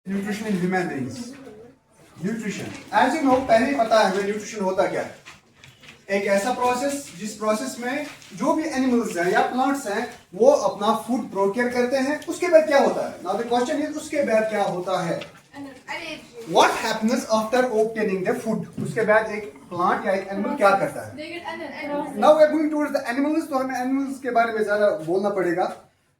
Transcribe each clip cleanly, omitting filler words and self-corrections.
Nutrition in human beings. Nutrition as you know, पहले ही पता है हमें न्यूट्रिशन होता क्या है। एक ऐसा प्रोसेस जिस प्रोसेस में जो भी एनिमल्स हैं या प्लांट्स हैं वो अपना फूड प्रोक्योर करते हैं, उसके बाद क्या होता है। नाउ द क्वेश्चन इज उसके बाद क्या होता है। What happens after obtaining the food? उसके बाद एक प्लांट या एक एनिमल क्या करता है। Now we are going towards the animals, तो हमें एनिमल्स के बारे में ज्यादा बोलना पड़ेगा।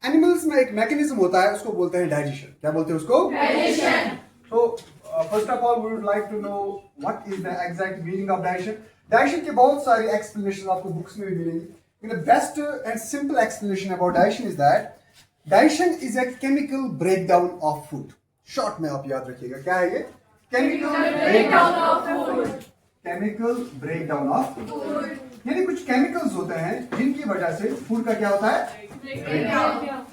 एनिमल्स में एक मैकेनिज्म होता है, उसको बोलते हैं डाइजेशन। क्या बोलते हैं उसको? Digestion. So first of all we would like to know what is the exact meaning of digestion. Digestion के बहुत सारी एक्सप्लेनेशन आपको बुक्स में भी मिलेंगी। The best and simple explanation about digestion is that digestion is a chemical breakdown of food. Short में आप याद रखिएगा क्या है ये। Chemical breakdown of food. Chemical breakdown of food, यानी कुछ केमिकल्स होते हैं जिनकी वजह से फूड का क्या होता है, ब्रेकडाउन।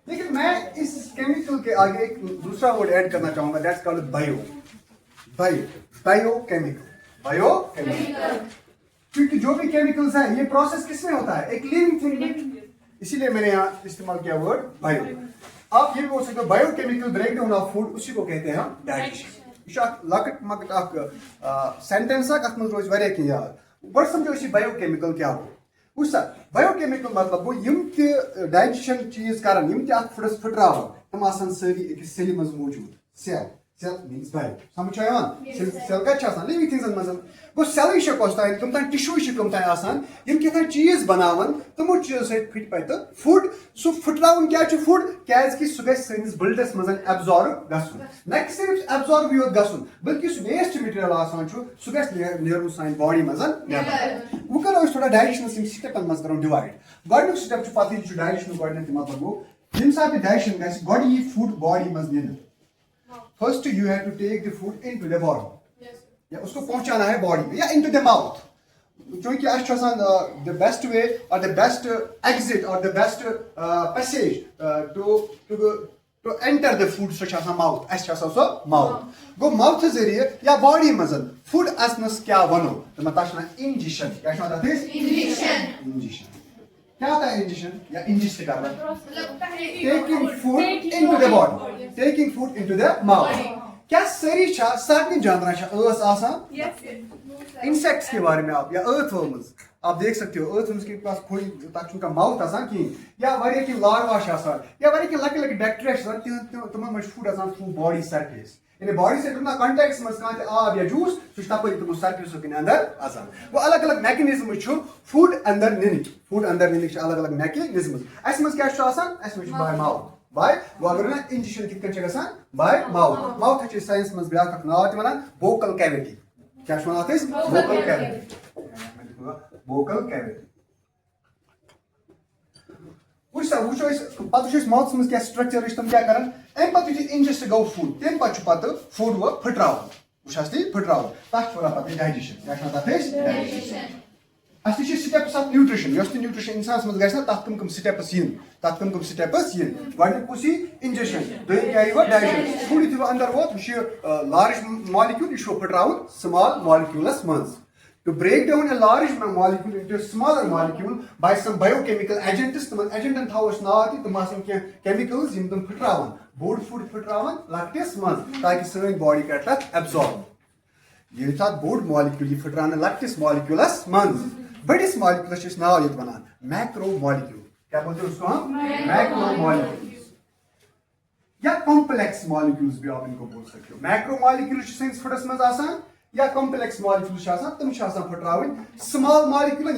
लेकिन मैं इस केमिकल के आगे एक दूसरा वर्ड ऐड करना चाहूंगा, that's called bio. Biochemical. Biochemical, क्योंकि जो भी केमिकल्स हैं ये प्रोसेस किसमें होता है, एक लिविंग थिंग में, इसीलिए मैंने यहाँ इस्तेमाल किया वर्ड बायो। आप ये भी बोल सकते हो बायोकेमिकल ब्रेकडाउन ऑफ फूड, उसी को कहते हैं हम डाइजेशन। यह लकट मकट अख सेंटेंस अथ मज रोज वारिया कि याद। बड़ समझो इस बायोकेमिकल क्या हो। वुच सा बायोकेमिकल मतलब गो यम ते डाइजेशन चीज करन, यम ते अथ फूडस फुटरावन, तम आसान सारी अकिस सेल मज मौजूद। Cell, cell means bio. समझ आया? सेल का छासान लिविंग थिंग्स मज गो सेल छ कोस्तान कम तान टिश्यू छ कम तान आसान, यम के तान चीज बनावन तमो चीज से फिट पत फूड। सो फुटरावन क्या छ फूड, क्याज कि सु गस सनिस ब्लडस मज एब्जॉर्ब गसुन। न कि सिर्फ एब्जॉर्ब योत गसुन बल्कि सु वेस्ट मटेरियल आसान छ सु गस नेरन सान बॉडी मज नेबर। वो करो थोड़ा डाइजेशन सिम स्टेपन मज करो डिवाइड। गॉड स्टेप छ पति छ डाइजेशन गॉड ने मतलब गो यम साथ डाइजेशन गस गॉड ये फूड बॉडी मज निन। First you have to take the food into the body, या उसको पहुंचाना है बॉडी में या इनटू द माउथ। क्योंकि द बेस्ट वे और द बेस्ट एग्जिट और the best passage to enter the food so mouth. So mouth गो माउथ जरिए या बॉडी मज फूड असनस क्या वनो तो मतलब इंजेक्शन। क्या इंजेक्शन क्या होता है इंजेक्शन या इंजेस्ट करना, taking food into the body, taking food into the mouth. क्या सारी सारे जानवर आसान इंसेक्ट्स के बारे में आप या अर्थवर्म्स आप देख सकते हो। अर्थवर्म्स के पास कोई तक माउथ आसान की या वारिया की लार्वा आसान या वारिया की लक लक बैक्टीरिया तम मज फूड आसान थ्रू बॉडी सरफेस, यानी बॉडी से तुम कांटेक्ट्स मज कांत आब या जूस सु तपरी तुम सरफेस के अंदर आसान। वो अलग अलग मैकेनिज्म छु फूड अंदर निनिक, फूड अंदर निनिक अलग अलग मैकेनिज्म। अस मज क्या छु आसान, अस मज बाय माउथ। बाय वो अगर ना इंजेक्शन कित कन गसान बाय माउथ। माउथ छ साइंस मज ब्याक नाम त वनान वोकल कैविटी। क्या छु वनान अस वोकल कैविटी, वोकल कैविटी। वो पत माउथ मज क्या स्ट्रक्चर तम क्या करन, अम पत इंजेस्ट गो फूड तम पत फूड वो फुटरावन वो फुटरावन तथ पत डाइजेशन। क्या digestion us steps of nutrition. Nutrition इंसान मज गस तथ कम स्टेप्स इन, तथ कम स्टेप्स इन। गो इंजेक्शन, दोम क्या डाइजेशन। फूड यु अंदर वोत वह लार्ज मॉलिक्यूल यह फुटरावन स्मॉल मॉलिक्यूलस मज। To break down a large molecule into a smaller molecule by some biochemical agents, तम एजेंटन थावस नाव तम आसन के केमिकल्स यम तम फुटरावन बोड फूड फुटरावन लकटिस मज ताकि सन बॉडी कर तथ एब्जॉर्ब। ये था बोड मॉलिक्यूल फुटरान लकटिस मॉलिक्यूलस मज। बड़िस मॉलिक्यूलस नाव ये वनान मैक्रो मॉलिक्यूल। क्या बोलते हैं उसको हम, मैक्रो मॉलिक्यूल्स या कॉम्प्लेक्स मॉलिक्यूल्स भी आप इनको बोल सकते हो। मैक्रो मॉलिक्यूल साइंस फूडस मज आसान या कॉम्प्लेक्स मॉलिक्यूल्स तम फुटरावन स्मॉल मॉलिक्यूल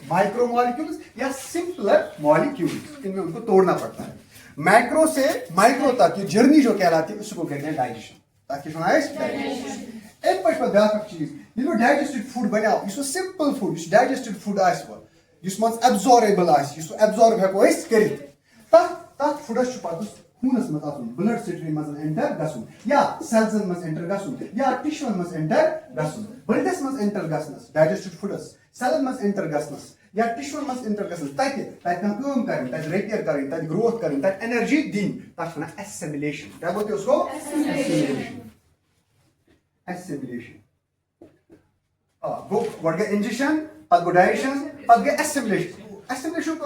माइक्रो मॉलिक्यूल्स या सिंपलर मॉलिक्यूल्स, इनमें उनको तोड़ना पड़ता है। मैक्रो से माइक्रो तक ये जर्नी जो कहलाती है उसको कहते हैं डाइजेशन। ताकि डाइजेशन एक पछ ब्याक चीज ये डाइजेस्टेड फूड बनाओ, यह सिंपल फूड डाइजेस्टेड फूड मज एब्जॉर्बल एब्जॉर्ब हेको करित तथ फूडस पत खूनस मज आसुन ब्लड स्ट्रीम मज एंटर गसुन या सेल्सन मज एंटर गसुन या टिश्यून मज एंटर गसुन। ब्लडस मज एंटर गसनस डाइजेस्टेड फूडस सेलन मज एंटर गसनस या टिश्यून मज एंटर गसनस तत काम करन, तत रिपेयर करन, तत ग्रोथ करन, तत एनर्जी दिन, तत वना एसिमिलेशन। क्या बोलते हैं उसको, एसिमिलेशन। एसिमिलेशन गो गए इंजेक्शन, पत गो डाइजेशन, पत गए एसिमिलेशन। assimilation को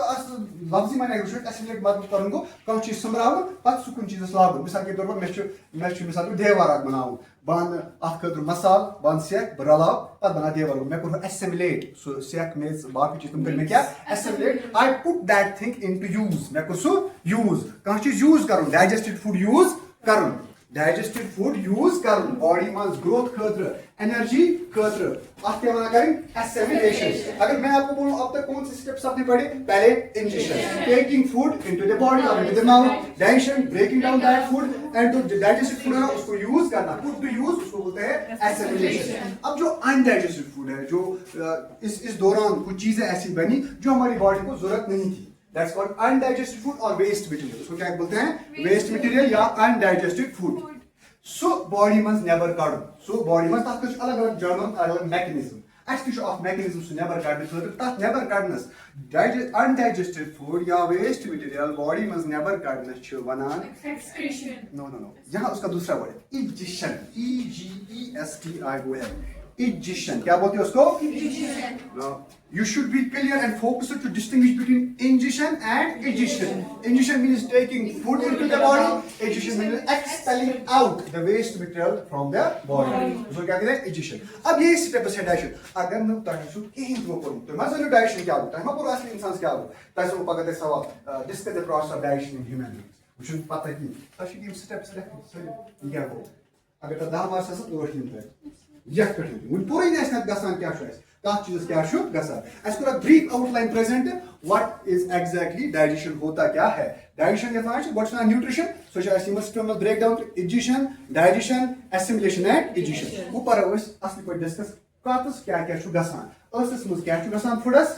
लफ्जी माने अगर assimilate मतलब करने को कौन चीज संभराव पत सुकुन चीज़ लागू मिसाल के तौर पर मैं मिसाल को देवार बनाऊं बान अखर मसाल बान सेक बरलाव पत बना देवार मैं कर assimilate सो सेक में बाकी चीज तुम कर मैं क्या assimilate I put that thing into use मैं कर सो use कौन चीज use करूं digested food use करूं digested food use करूं body में growth खतर energy खतर आप क्या मना करें assimilation अगर मैं आपको बोलूं अब तक कौन से स्टेप्स आपने पढ़े पहले ingestion taking food into the body or into the mouth digestion breaking down that food and जो digested food है ना उसको use करना put to use उसको बोलते हैं assimilation अब जो undigested food है जो इस दौरान कुछ चीजें ऐसी बनी जो हमारी बॉडी को जरूरत नहीं थी That's called undigested food or waste material. उसको क्या बोलते हैं waste material या undigested food. So body must never काढो. So body must ताकि कुछ अलग अलग journal अलग mechanism. Actually of mechanism से never काढने तो ताकि never काढनस. Undigested food या waste material body must never काढनस छो वनान. Excretion. No. यहाँ उसका दूसरा word है egestion. E-G-E-S-T-I-O-N. Egestion. क्या बोलते हैं उसको? Egestion. Now, you should be clear and focused to distinguish between ingestion and egestion. Ingestion means taking food into the body. Egestion means expelling out the waste material from the body. So क्या कहते हैं egestion. अब ये step है digestion. अगर मैं digestion कहीं तो करूँ तो मैं जरूर digestion क्या होता है? हम पूरा असली इंसान क्या होता है? ताकि वो पकड़ते सवाल discuss the process of digestion in human beings. मुझे पता है कि ताकि ये steps रखें क्या हो? अगर तो 10 वर्ष से तो वर्ष नहीं यह कठिन मुझे पूरी नेशनल गसान क्या है कत चीज क्या गसान अस कर brief outline present what is exactly digestion होता क्या है डाइजेशन के find what's nutrition so system break down ingestion digestion assimilation and ingestion ऊपर असली पे डिस्कस कतस क्या गसान अस्स मज क्या गसान फूडस